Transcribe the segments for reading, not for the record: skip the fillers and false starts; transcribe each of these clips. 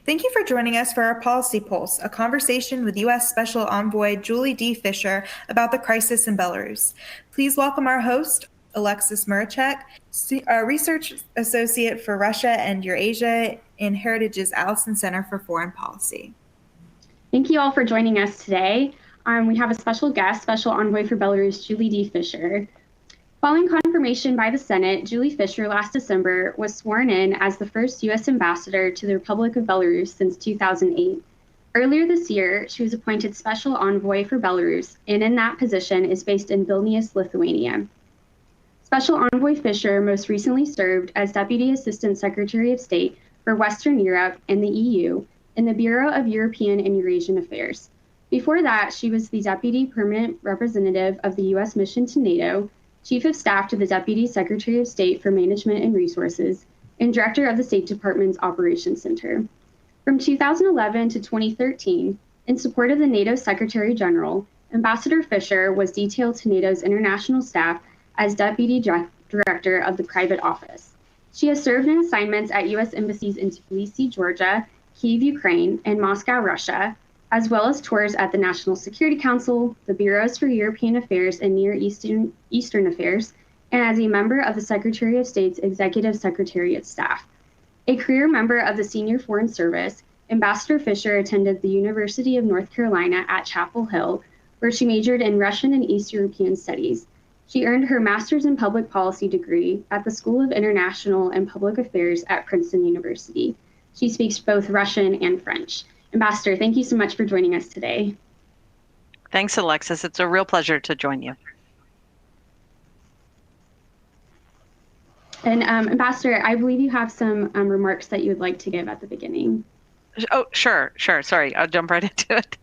Thank you for joining us for our Policy Pulse, a conversation with U.S. Special Envoy Julie D. Fisher about the crisis in Belarus. Please welcome our host, Alexis Murachek, Research Associate for Russia and Eurasia in Heritage's Allison Center for Foreign Policy. Thank you all for joining us today. We have a special guest, Special Envoy for Belarus, Julie D. Fisher. Following confirmation by the Senate, Julie Fisher last December was sworn in as the first U.S. ambassador to the Republic of Belarus since 2008. Earlier this year, she was appointed Special Envoy for Belarus, and in that position is based in Vilnius, Lithuania. Special Envoy Fisher most recently served as Deputy Assistant Secretary of State for Western Europe and the EU in the Bureau of European and Eurasian Affairs. Before that, she was the Deputy Permanent Representative of the U.S. Mission to NATO, Chief of Staff to the Deputy Secretary of State for Management and Resources, and Director of the State Department's Operations Center. From 2011 to 2013, in support of the NATO Secretary General, Ambassador Fisher was detailed to NATO's international staff as Deputy Director of the Private Office. She has served in assignments at U.S. embassies in Tbilisi, Georgia, Kyiv, Ukraine, and Moscow, Russia, as well as tours at the National Security Council, the Bureaus for European Affairs and Near Eastern Affairs, and as a member of the Secretary of State's Executive Secretariat staff. A career member of the Senior Foreign Service, Ambassador Fisher attended the University of North Carolina at Chapel Hill, where she majored in Russian and East European Studies. She earned her Master's in Public Policy degree at the School of International and Public Affairs at Princeton University. She speaks both Russian and French. Ambassador, thank you so much for joining us today. Thanks, Alexis. It's a real pleasure to join you. And Ambassador, I believe you have some remarks that you would like to give at the beginning. Oh, sure. Sorry, I'll jump right into it.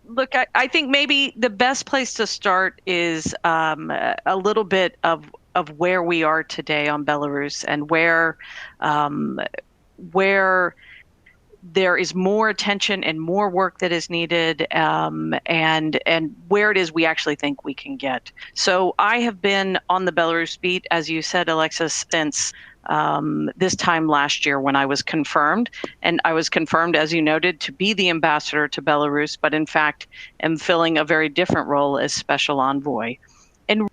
Look, I think maybe the best place to start is a little bit of where we are today on Belarus and where there is more attention and more work that is needed, and where it is we actually think we can get. So I have been on the Belarus beat, as you said, Alexis, since this time last year when I was confirmed. And I was confirmed, as you noted, to be the ambassador to Belarus, but in fact am filling a very different role as special envoy. And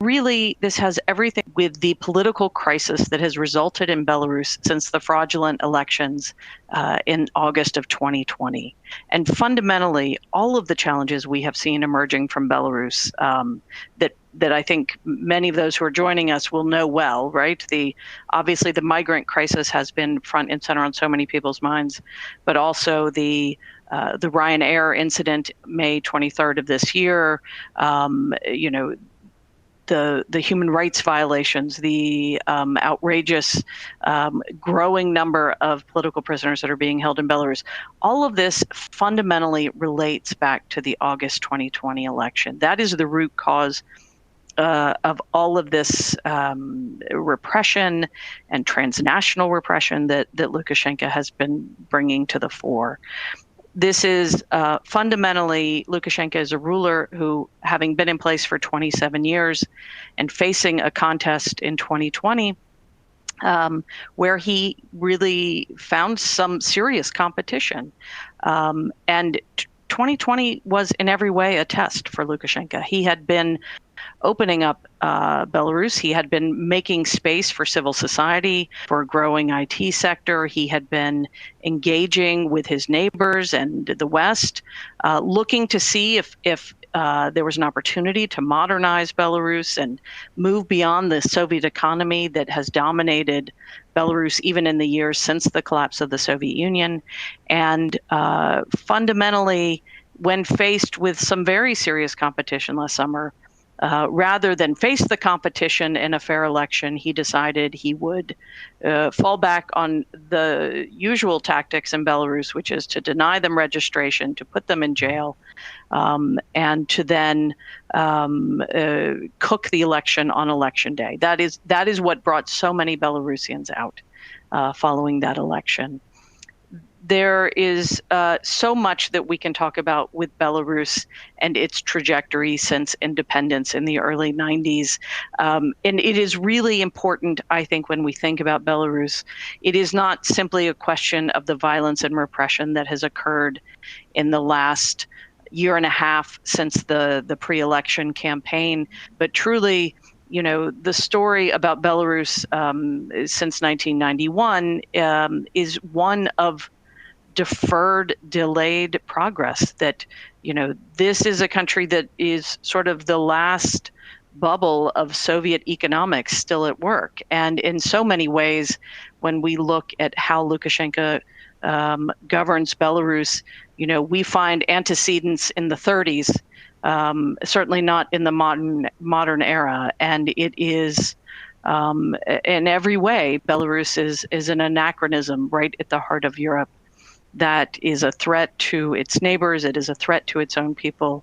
really, this has everything with the political crisis that has resulted in Belarus since the fraudulent elections in August of 2020. And fundamentally, all of the challenges we have seen emerging from Belarus that I think many of those who are joining us will know well, right? Obviously, the migrant crisis has been front and center on so many people's minds, but also the Ryanair incident, May 23rd of this year, the human rights violations, the outrageous growing number of political prisoners that are being held in Belarus. All of this fundamentally relates back to the August 2020 election. That is the root cause of all of this repression and transnational repression that Lukashenko has been bringing to the fore. This is fundamentally, Lukashenko is a ruler who, having been in place for 27 years and facing a contest in 2020, where he really found some serious competition. And 2020 was in every way a test for Lukashenko. He had been opening up Belarus. He had been making space for civil society, for a growing IT sector. He had been engaging with his neighbors and the West, looking to see if there was an opportunity to modernize Belarus and move beyond the Soviet economy that has dominated Belarus even in the years since the collapse of the Soviet Union. And fundamentally, when faced with some very serious competition last summer, rather than face the competition in a fair election, he decided he would fall back on the usual tactics in Belarus, which is to deny them registration, to put them in jail, and to then cook the election on election day. That is what brought so many Belarusians out following that election. there is so much that we can talk about with Belarus and its trajectory since independence in the early 90s. And it is really important, I think, when we think about Belarus, it is not simply a question of the violence and repression that has occurred in the last year and a half since the pre-election campaign, but truly, the story about Belarus since 1991 is one of deferred, delayed progress. That, this is a country that is sort of the last bubble of Soviet economics still at work. And in so many ways, when we look at how Lukashenko governs Belarus, we find antecedents in the 30s, certainly not in the modern era. And it is, in every way, Belarus is an anachronism right at the heart of Europe. That is a threat to its neighbors. It is a threat to its own people.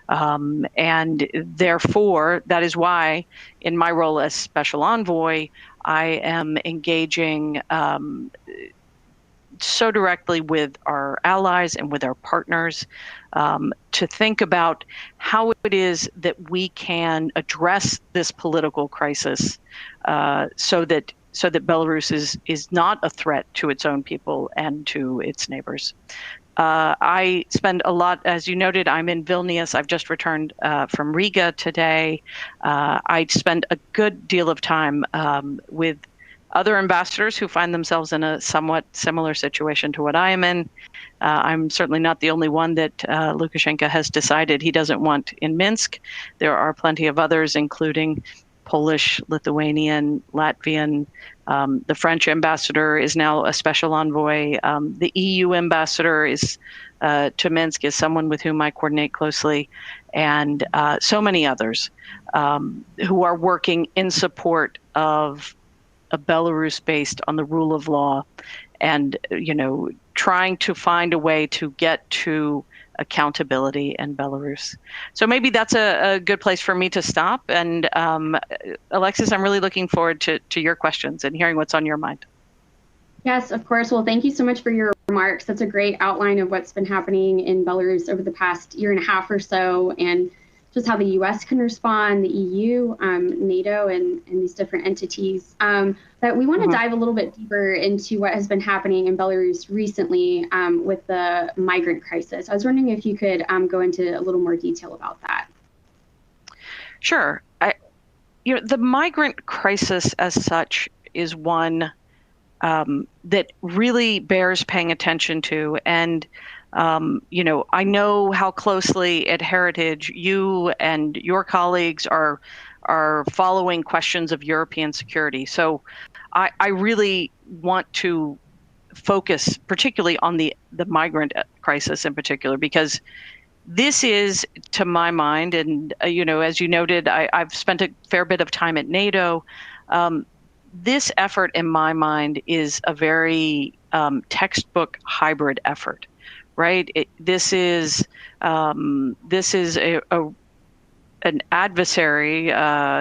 And therefore, that is why, in my role as special envoy, I am engaging so directly with our allies and with our partners to think about how it is that we can address this political crisis so that Belarus is not a threat to its own people and to its neighbors. I spend a lot, as you noted, I'm in Vilnius. I've just returned from Riga today. I spend a good deal of time with other ambassadors who find themselves in a somewhat similar situation to what I am in. I'm certainly not the only one that Lukashenko has decided he doesn't want in Minsk. There are plenty of others, including Polish, Lithuanian, Latvian. The French ambassador is now a special envoy. The EU ambassador to Minsk is someone with whom I coordinate closely, and so many others who are working in support of a Belarus based on the rule of law, and trying to find a way to get to accountability in Belarus. So maybe that's a good place for me to stop. And Alexis, I'm really looking forward to your questions and hearing what's on your mind. Yes, of course. Well, thank you so much for your remarks. That's a great outline of what's been happening in Belarus over the past year and a half or so, and just how the U.S. can respond, the EU, NATO, and these different entities. But we want to dive a little bit deeper into what has been happening in Belarus recently with the migrant crisis. I was wondering if you could go into a little more detail about that. Sure. The migrant crisis as such is one that really bears paying attention to. And I know how closely at Heritage you and your colleagues are following questions of European security. So I really want to focus particularly on the migrant crisis in particular, because this is, to my mind, and as you noted, I've spent a fair bit of time at NATO. This effort, in my mind, is a very textbook hybrid effort. Right. This is an adversary.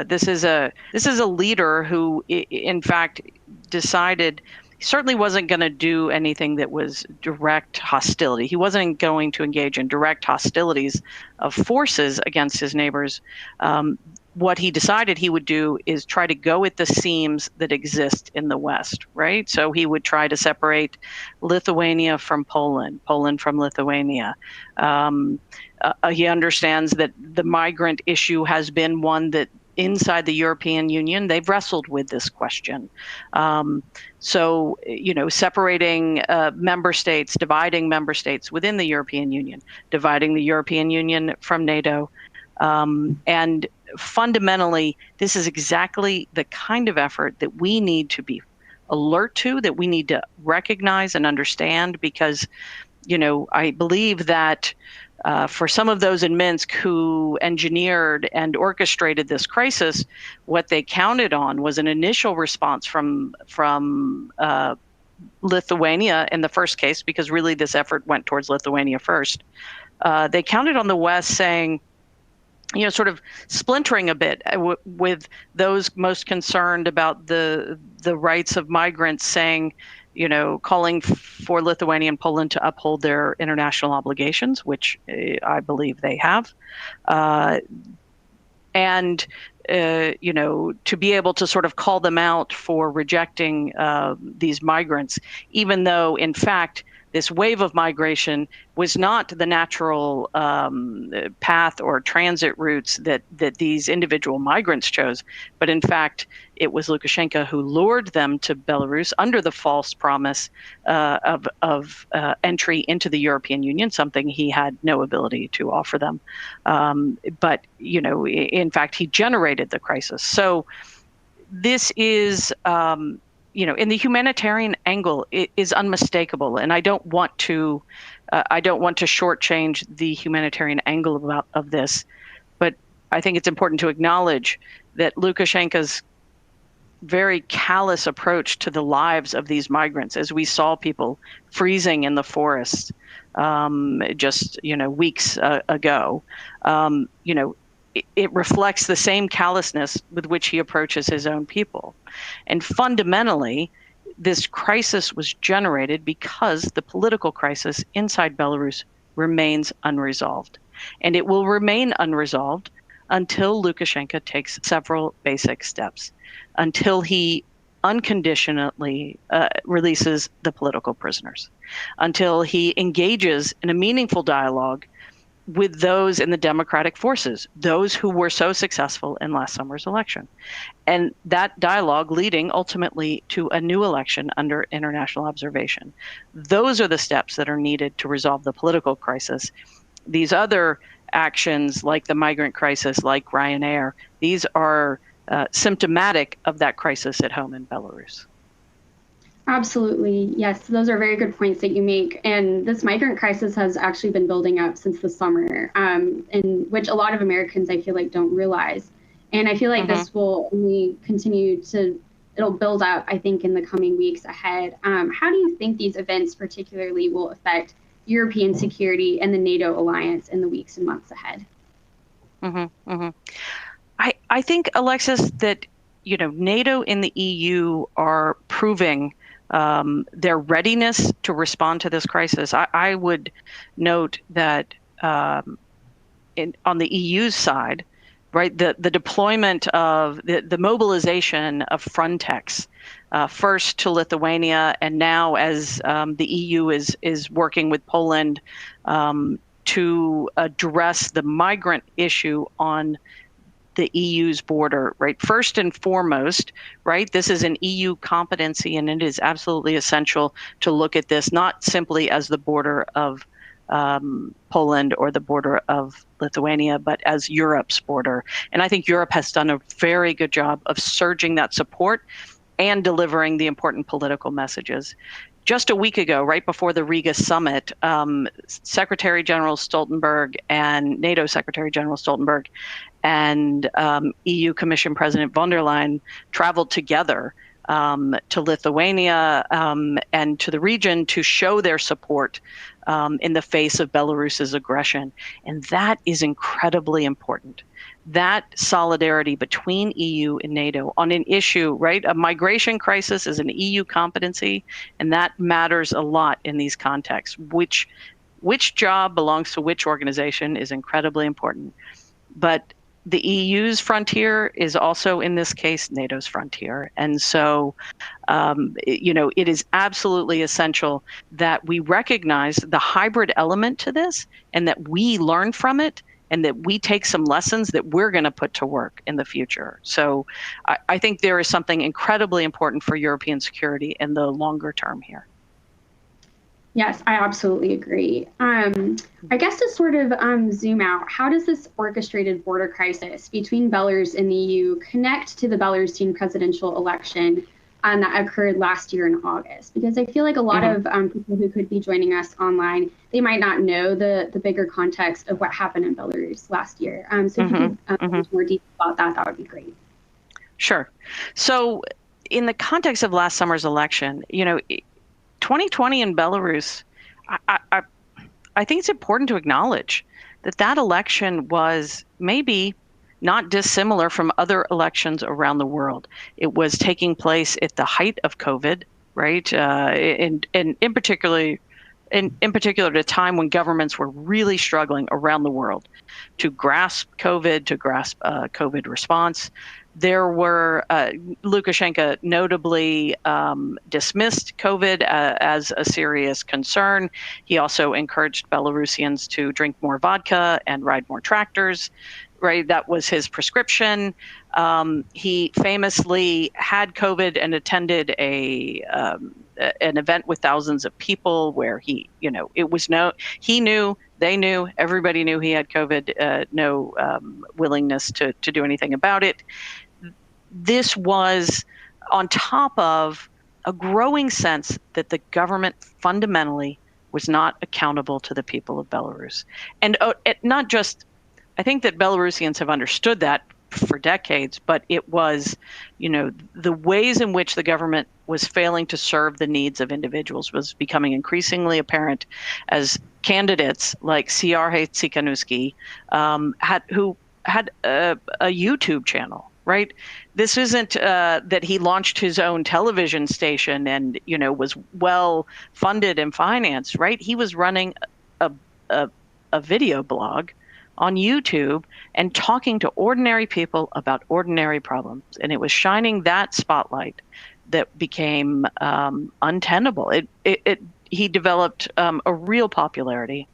This is a leader who, in fact, decided he certainly wasn't going to do anything that was direct hostility. He wasn't going to engage in direct hostilities of forces against his neighbors. What he decided he would do is try to go at the seams that exist in the West, right? So he would try to separate Lithuania from Poland, Poland from Lithuania. He understands that the migrant issue has been one that inside the European Union, they've wrestled with this question. So, separating member states, dividing member states within the European Union, dividing the European Union from NATO, and fundamentally, this is exactly the kind of effort that we need to be alert to, that we need to recognize and understand, because, I believe that for some of those in Minsk who engineered and orchestrated this crisis, what they counted on was an initial response from Lithuania in the first case, because really this effort went towards Lithuania first. They counted on the West saying, sort of splintering a bit with those most concerned about the rights of migrants, saying, calling for Lithuania and Poland to uphold their international obligations, which I believe they have, and to be able to sort of call them out for rejecting these migrants, even though, in fact, this wave of migration was not the natural path or transit routes that these individual migrants chose, but in fact, it was Lukashenko who lured them to Belarus under the false promise of entry into the European Union, something he had no ability to offer them. But in fact, he generated the crisis. So this is, in the humanitarian angle, it is unmistakable, and I don't want to shortchange the humanitarian angle of this, but I think it's important to acknowledge that Lukashenko's very callous approach to the lives of these migrants, as we saw people freezing in the forest just weeks ago, it reflects the same callousness with which he approaches his own people. And fundamentally, this crisis was generated because the political crisis inside Belarus remains unresolved. And it will remain unresolved until Lukashenko takes several basic steps, until he unconditionally releases the political prisoners, until he engages in a meaningful dialogue with those in the democratic forces, those who were so successful in last summer's election. And that dialogue leading ultimately to a new election under international observation. Those are the steps that are needed to resolve the political crisis. These other actions, like the migrant crisis, like Ryanair, these are symptomatic of that crisis at home in Belarus. Absolutely. Yes, those are very good points that you make. And this migrant crisis has actually been building up since the summer, in which a lot of Americans, I feel like, don't realize. And I feel like this will only continue it'll build up, I think, in the coming weeks ahead. How do you think these events particularly will affect European security and the NATO alliance in the weeks and months ahead? I think, Alexis, that NATO and the EU are proving their readiness to respond to this crisis. I would note that on the EU's side, right, the deployment of the mobilization of Frontex, first to Lithuania, and now as the EU is working with Poland to address the migrant issue on the EU's border, right? First and foremost, right? This is an EU competency, and it is absolutely essential to look at this not simply as the border of Poland or the border of Lithuania, but as Europe's border. And I think Europe has done a very good job of surging that support and delivering the important political messages. Just a week ago, right before the Riga summit, Secretary General Stoltenberg and NATO Secretary General Stoltenberg and EU Commission President von der Leyen traveled together to Lithuania and to the region to show their support in the face of Belarus's aggression. And that is incredibly important. That solidarity between EU and NATO on an issue, right? A migration crisis is an EU competency, and that matters a lot in these contexts. Which job belongs to which organization is incredibly important. But the EU's frontier is also, in this case, NATO's frontier. And so, it is absolutely essential that we recognize the hybrid element to this and that we learn from it and that we take some lessons that we're going to put to work in the future. So I think there is something incredibly important for European security in the longer term here. Yes, I absolutely agree. I guess to sort of zoom out, how does this orchestrated border crisis between Belarus and the EU connect to the Belarusian presidential election that occurred last year in August? Because I feel like a lot of people who could be joining us online, they might not know the bigger context of what happened in Belarus last year. So if you could go more deep about that, that would be great. Sure. So in the context of last summer's election, 2020 in Belarus, I think it's important to acknowledge that election was maybe not dissimilar from other elections around the world. It was taking place at the height of COVID. right? In particular, at a time when governments were really struggling around the world to grasp COVID, to grasp COVID response. There were Lukashenko notably dismissed COVID as a serious concern. He also encouraged Belarusians to drink more vodka and ride more tractors. Right, that was his prescription. He famously had COVID and attended an event with thousands of people where he knew, they knew, everybody knew he had COVID. No willingness to do anything about it. This was on top of a growing sense that the government fundamentally was not accountable to the people of Belarus, and not just. I think that Belarusians have understood that for decades, but it was, the ways in which the government was failing to serve the needs of individuals was becoming increasingly apparent as candidates like Siarhei Tsikhanouski, who had a YouTube channel, right? This isn't that he launched his own television station and, was well funded and financed, right? He was running a video blog on YouTube and talking to ordinary people about ordinary problems. And it was shining that spotlight that became untenable. He developed a real popularity.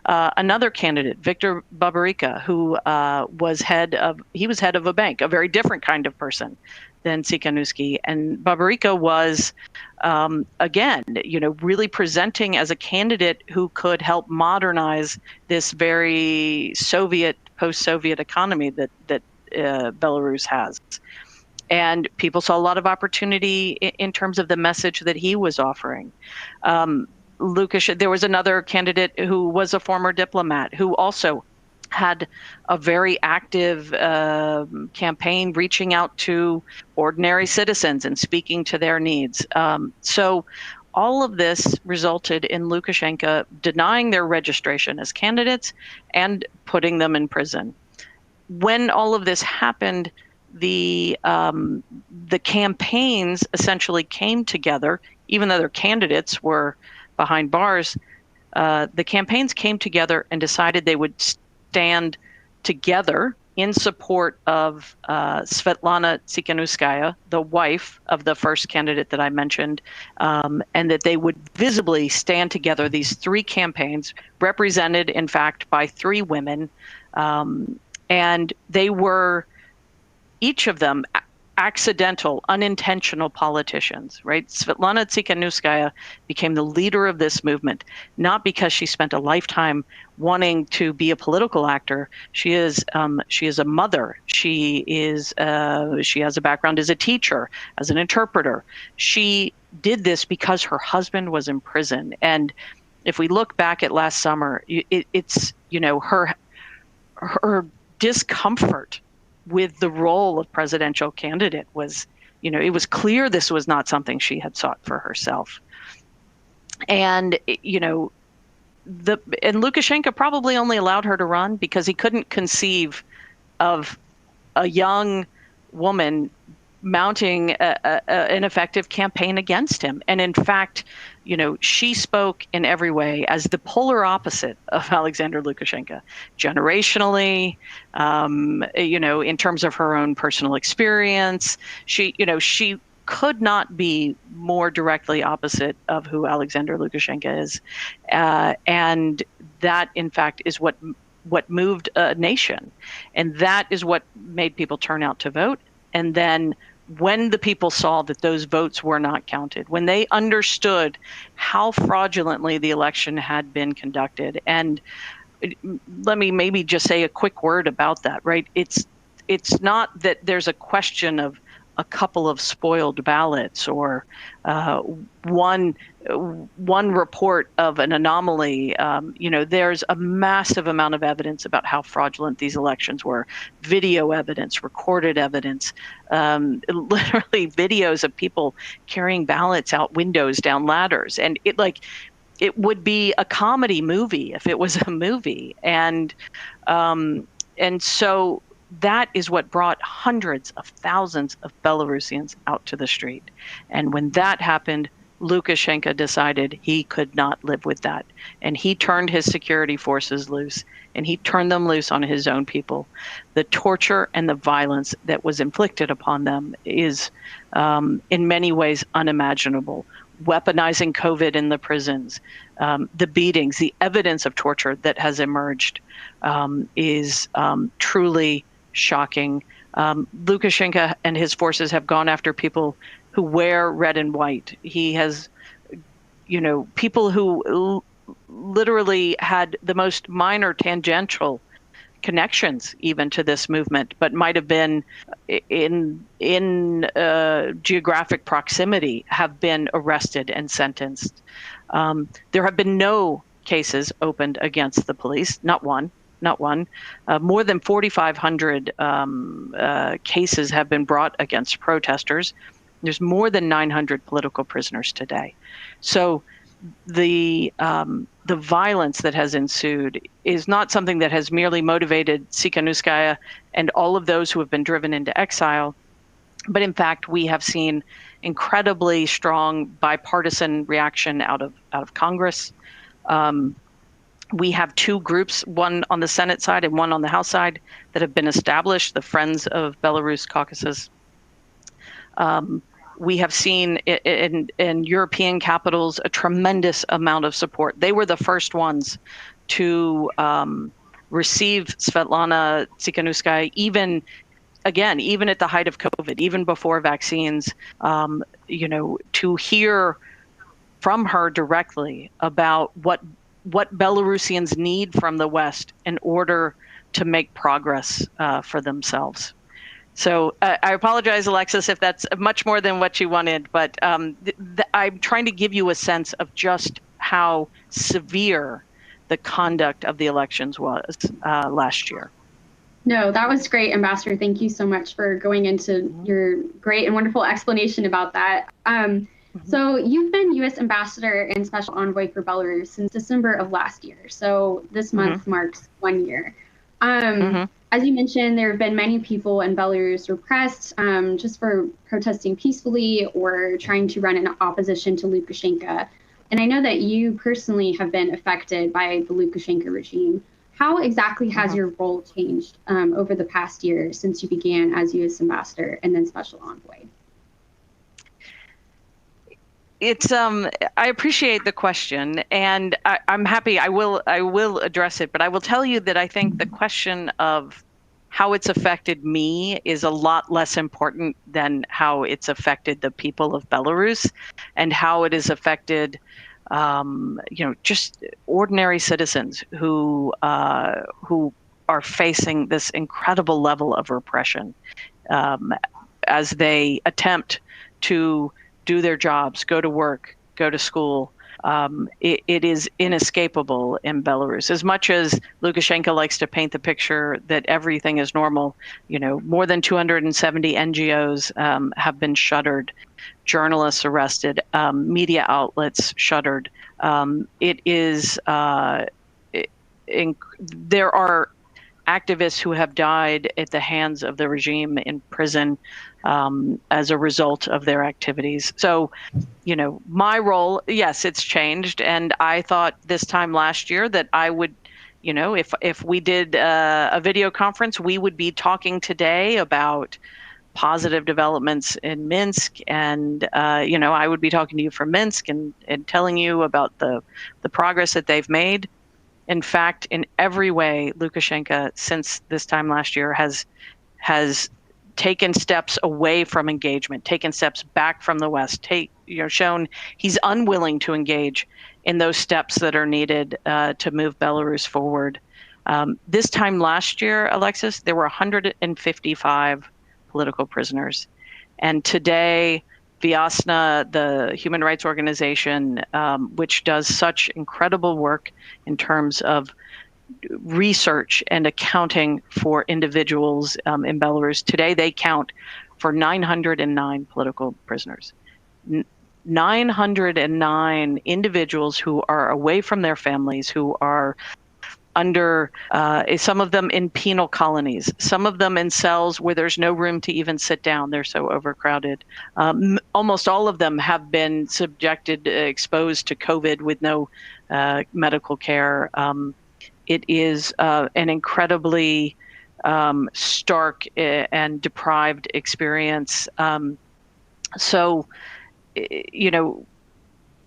Another candidate, Viktor Babarika, who was head of a bank, a very different kind of person than Tsikhanouski. And Babarika was, again, really presenting as a candidate who could help modernize this very post-Soviet economy that Belarus has. And people saw a lot of opportunity in terms of the message that he was offering. There was another candidate who was a former diplomat who also had a very active campaign reaching out to ordinary citizens and speaking to their needs. So all of this resulted in Lukashenko denying their registration as candidates and putting them in prison. When all of this happened, the campaigns essentially came together, even though their candidates were behind bars. The campaigns came together and decided they would stand together in support of Svetlana Tsikhanouskaya, the wife of the first candidate that I mentioned, and that they would visibly stand together, these three campaigns, represented, in fact, by three women. And they were, each of them, accidental, unintentional politicians, right? Svetlana Tsikhanouskaya became the leader of this movement, not because she spent a lifetime wanting to be a political actor. She is a mother. She has a background as a teacher, as an interpreter. She did this because her husband was in prison. And if we look back at last summer, it's her discomfort with the role of presidential candidate was, it was clear this was not something she had sought for herself. And, and Lukashenko probably only allowed her to run because he couldn't conceive of a young woman mounting an effective campaign against him. And in fact, she spoke in every way as the polar opposite of Alyaksandr Lukashenko, generationally, in terms of her own personal experience. She could not be more directly opposite of who Alyaksandr Lukashenko is. And that, in fact, is what moved a nation. And that is what made people turn out to vote. And then when the people saw that those votes were not counted, when they understood how fraudulently the election had been conducted, and let me maybe just say a quick word about that, right? It's not that there's a question of a couple of spoiled ballots or one report of an anomaly. There's a massive amount of evidence about how fraudulent these elections were. Video evidence, recorded evidence, literally videos of people carrying ballots out windows, down ladders. And it would be a comedy movie if it was a movie. And so that is what brought hundreds of thousands of Belarusians out to the street. And when that happened, Lukashenko decided he could not live with that. And he turned his security forces loose, and he turned them loose on his own people. The torture and the violence that was inflicted upon them is in many ways unimaginable. Weaponizing COVID in the prisons, the beatings, the evidence of torture that has emerged is truly shocking. Lukashenko and his forces have gone after people who wear red and white. He has, people who literally had the most minor tangential connections even to this movement, but might have been in geographic proximity, have been arrested and sentenced. There have been no cases opened against the police, not one. More than 4,500 cases have been brought against protesters. There's more than 900 political prisoners today. So the violence that has ensued is not something that has merely motivated Tsikhanouskaya and all of those who have been driven into exile, but in fact, we have seen incredibly strong bipartisan reaction out of Congress. We have two groups, one on the Senate side and one on the House side, that have been established, the Friends of Belarus Caucasus. We have seen in European capitals a tremendous amount of support. They were the first ones to receive Svetlana Tsikhanouskaya, even at the height of COVID, even before vaccines, to hear from her directly about what Belarusians need from the West in order to make progress for themselves. So I apologize, Alexis, if that's much more than what you wanted, but I'm trying to give you a sense of just how severe the conduct of the elections was last year. No, that was great, Ambassador. Thank you so much for going into your great and wonderful explanation about that. So you've been U.S. Ambassador and Special Envoy for Belarus since December of last year. So this month marks 1 year. As you mentioned, there have been many people in Belarus repressed just for protesting peacefully or trying to run in opposition to Lukashenko. And I know that you personally have been affected by the Lukashenko regime. How exactly has your role changed over the past year since you began as U.S. Ambassador and then Special Envoy? I appreciate the question, and I'm happy. I will address it, but I will tell you that I think the question of how it's affected me is a lot less important than how it's affected the people of Belarus and how it has affected, just ordinary citizens who are facing this incredible level of repression as they attempt to do their jobs, go to work, go to school. It is inescapable in Belarus. As much as Lukashenko likes to paint the picture that everything is normal, more than 270 NGOs have been shuttered, journalists arrested, media outlets shuttered. There are activists who have died at the hands of the regime in prison as a result of their activities. So, my role, yes, it's changed. And I thought this time last year that I would, if we did a video conference, we would be talking today about positive developments in Minsk. And, I would be talking to you from Minsk and telling you about the progress that they've made. In fact, in every way, Lukashenko, since this time last year, has taken steps away from engagement, taken steps back from the West, shown he's unwilling to engage in those steps that are needed to move Belarus forward. This time last year, Alexis, there were 155 political prisoners. And today, Vyasna, the human rights organization, which does such incredible work in terms of research and accounting for individuals in Belarus, today they count for 909 political prisoners. 909 individuals who are away from their families, who are under some of them in penal colonies, some of them in cells where there's no room to even sit down. They're so overcrowded. Almost all of them have been exposed to COVID with no medical care. It is an incredibly stark and deprived experience. So,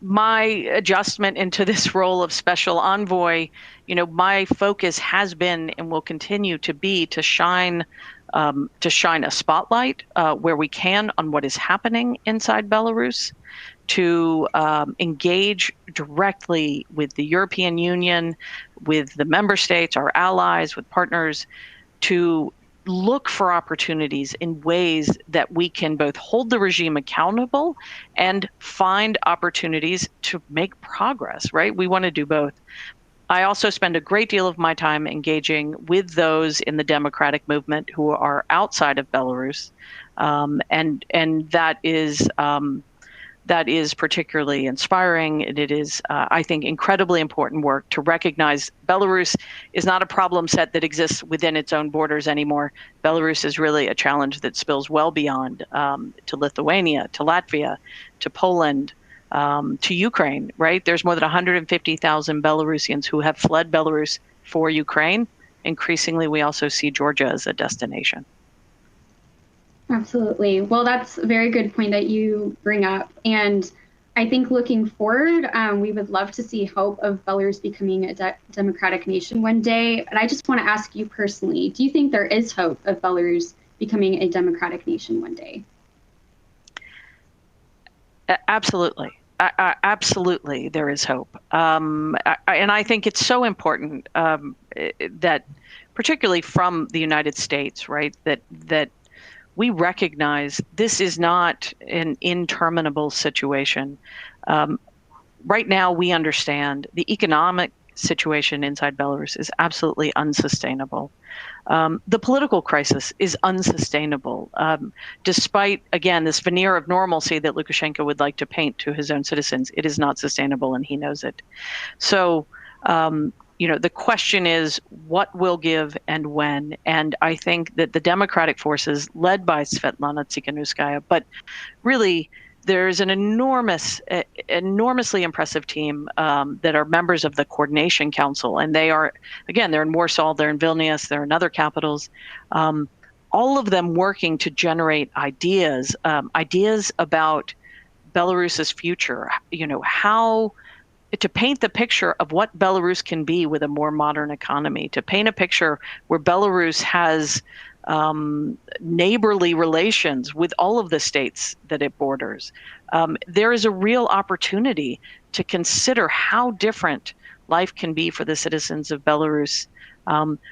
my adjustment into this role of special envoy, my focus has been and will continue to be to shine a spotlight where we can on what is happening inside Belarus, to engage directly with the European Union, with the member states, our allies, with partners, to look for opportunities in ways that we can both hold the regime accountable and find opportunities to make progress, right? We want to do both. I also spend a great deal of my time engaging with those in the democratic movement who are outside of Belarus, and that is particularly inspiring. And it is, I think, incredibly important work to recognize Belarus is not a problem set that exists within its own borders anymore. Belarus is really a challenge that spills well beyond to Lithuania, to Latvia, to Poland, to Ukraine, right? There's more than 150,000 Belarusians who have fled Belarus for Ukraine. Increasingly, we also see Georgia as a destination. Absolutely. Well, that's a very good point that you bring up. And I think looking forward, we would love to see hope of Belarus becoming a democratic nation one day. And I just want to ask you personally, do you think there is hope of Belarus becoming a democratic nation one day? Absolutely. Absolutely, there is hope. And I think it's so important that, particularly from the United States, right, that we recognize this is not an interminable situation. Right now, we understand the economic situation inside Belarus is absolutely unsustainable. The political crisis is unsustainable, despite, again, this veneer of normalcy that Lukashenko would like to paint to his own citizens. It is not sustainable, and he knows it. So, the question is what will give and when. And I think that the democratic forces led by Svetlana Tsikhanouskaya, but really there's an enormously impressive team that are members of the Coordination Council. And they are, again, they're in Warsaw, they're in Vilnius, they're in other capitals, all of them working to generate ideas about Belarus's future, how to paint the picture of what Belarus can be with a more modern economy, to paint a picture where Belarus has neighborly relations with all of the states that it borders. There is a real opportunity to consider how different life can be for the citizens of Belarus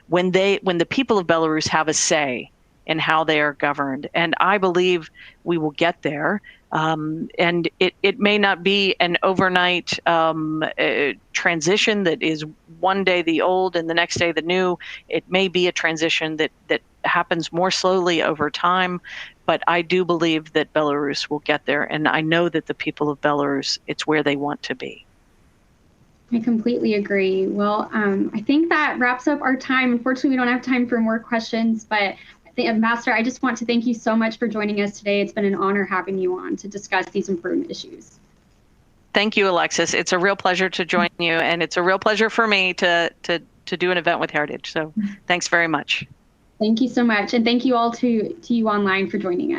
when the people of Belarus have a say in how they are governed. And I believe we will get there. And it may not be an overnight transition that is one day the old and the next day the new. It may be a transition that happens more slowly over time. But I do believe that Belarus will get there. And I know that the people of Belarus, it's where they want to be. I completely agree. Well, I think that wraps up our time. Unfortunately, we don't have time for more questions, but Ambassador, I just want to thank you so much for joining us today. It's been an honor having you on to discuss these important issues. Thank you, Alexis. It's a real pleasure to join you, and it's a real pleasure for me to do an event with Heritage. So thanks very much. Thank you so much. And thank you all to you online for joining us.